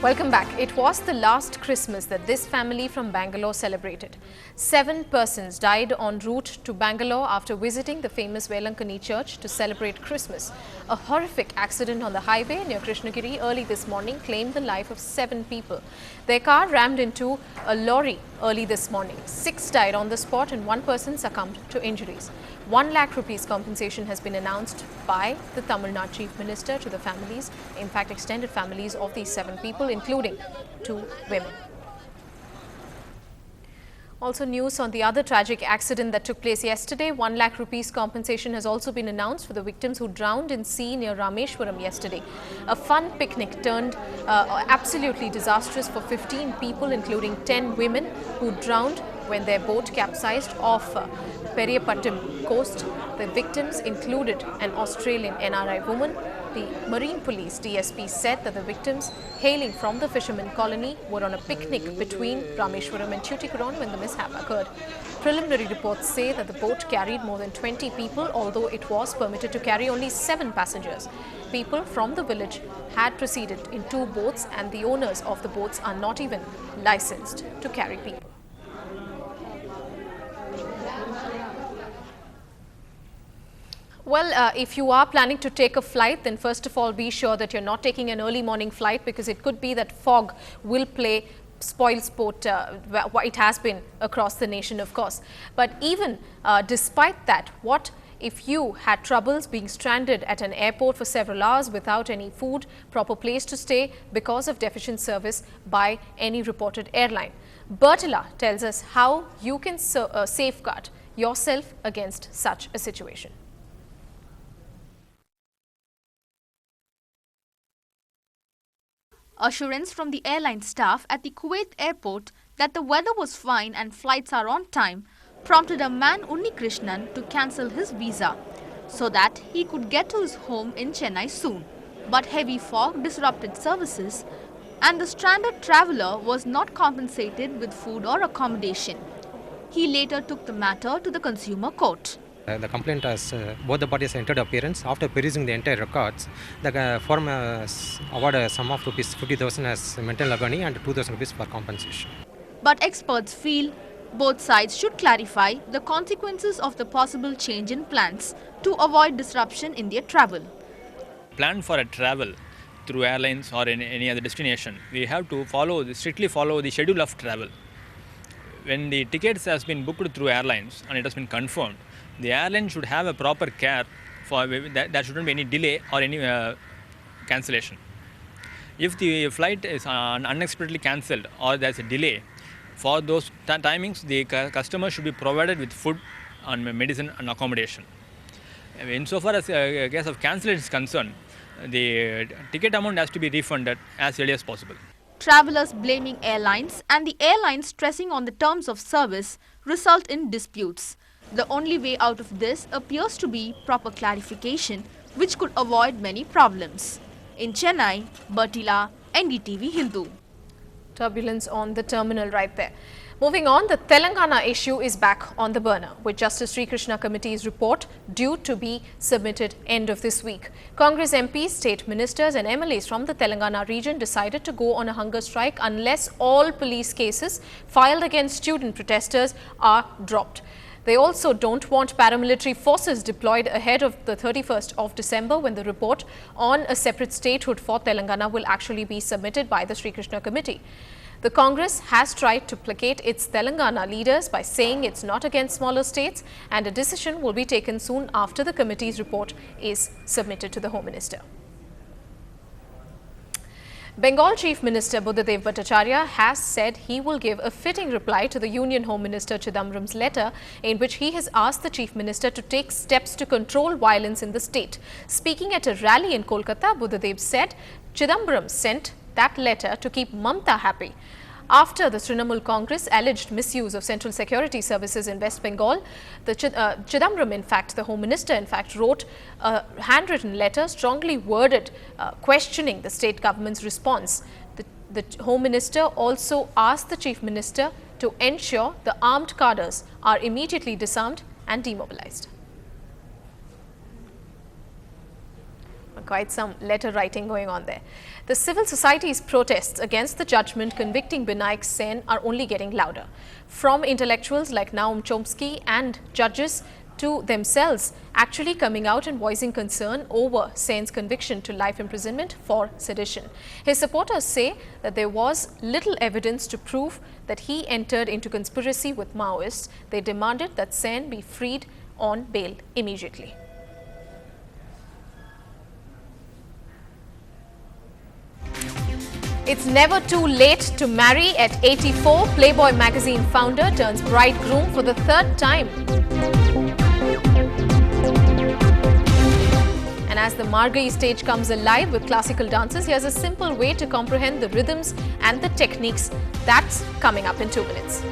Welcome back. It was the last Christmas that this family from Bangalore celebrated. 7 persons died en route to Bangalore after visiting the famous Velankani church to celebrate Christmas. A horrific accident on the highway near Krishnagiri early this morning claimed the life of 7 people. Their car rammed into a lorry early this morning. 6 died on the spot and 1 person succumbed to injuries. 1 lakh rupees compensation has been announced by the Tamil Nadu Chief Minister to the families, in fact extended families of these 7 people, including 2 women. Also news on the other tragic accident that took place yesterday. 1 lakh rupees compensation has also been announced for the victims who drowned in sea near Rameshwaram yesterday. A fun picnic turned absolutely disastrous for 15 people, including 10 women who drowned when their boat capsized off Periyapattam coast. The victims included an Australian NRI woman. The Marine Police DSP said that the victims, hailing from the fishermen colony, were on a picnic between Rameshwaram and Tuticorin when the mishap occurred. Preliminary reports say that the boat carried more than 20 people, although it was permitted to carry only 7 passengers. People from the village had proceeded in 2 boats, and the owners of the boats are not even licensed to carry people. Well, if you are planning to take a flight, then first of all be sure that you're not taking an early morning flight, because it could be that fog will play spoil sport. It has been across the nation, of course. But even despite that, what if you had troubles being stranded at an airport for several hours without any food, proper place to stay because of deficient service by any reported airline? Bertilla tells us how you can safeguard yourself against such a situation. Assurance from the airline staff at the Kuwait airport that the weather was fine and flights are on time prompted a man Unni Krishnan to cancel his visa so that he could get to his home in Chennai soon. But heavy fog disrupted services and the stranded traveller was not compensated with food or accommodation. He later took the matter to the Consumer Court. The complaint has both the parties entered appearance. After perusing the entire records, the firm awarded a sum of rupees 50,000 as mental agony and 2,000 rupees for compensation. But experts feel both sides should clarify the consequences of the possible change in plans to avoid disruption in their travel. Plan for a travel through airlines or in any other destination, we have to strictly follow the schedule of travel. When the tickets has been booked through airlines and it has been confirmed, the airline should have a proper care for that. There shouldn't be any delay or any cancellation. If the flight is unexpectedly cancelled or there's a delay, for those timings, the customer should be provided with food and medicine and accommodation. Insofar as a case of cancellation is concerned, the ticket amount has to be refunded as early as possible. Travelers blaming airlines and the airlines stressing on the terms of service result in disputes. The only way out of this appears to be proper clarification, which could avoid many problems. In Chennai, Bertilla, Ndtv-Hindu. Turbulence on the terminal right there. Moving on, the Telangana issue is back on the burner, with Justice Sri Krishna Committee's report due to be submitted end of this week. Congress MPs, state ministers and MLAs from the Telangana region decided to go on a hunger strike unless all police cases filed against student protesters are dropped. They also don't want paramilitary forces deployed ahead of the 31st of December, when the report on a separate statehood for Telangana will actually be submitted by the Sri Krishna Committee. The Congress has tried to placate its Telangana leaders by saying it's not against smaller states, and a decision will be taken soon after the committee's report is submitted to the Home Minister. Bengal Chief Minister Buddhadev Bhattacharya has said he will give a fitting reply to the Union Home Minister Chidambaram's letter, in which he has asked the Chief Minister to take steps to control violence in the state. Speaking at a rally in Kolkata, Buddhadev said Chidambaram sent that letter to keep Mamta happy. After the Trinamool Congress alleged misuse of Central Security Services in West Bengal, the Chidambaram, in fact, the Home Minister, in fact, wrote a handwritten letter strongly worded questioning the state government's response. The Home Minister also asked the Chief Minister to ensure the armed cadres are immediately disarmed and demobilized. Quite some letter writing going on there. The civil society's protests against the judgment convicting Binayak Sen are only getting louder. From intellectuals like Noam Chomsky and judges to themselves actually coming out and voicing concern over Sen's conviction to life imprisonment for sedition. His supporters say that there was little evidence to prove that he entered into conspiracy with Maoists. They demanded that Sen be freed on bail immediately. It's never too late to marry. At 84, Playboy magazine founder turns bridegroom for the third time. And as the Margai stage comes alive with classical dances, here's a simple way to comprehend the rhythms and the techniques. That's coming up in 2 minutes.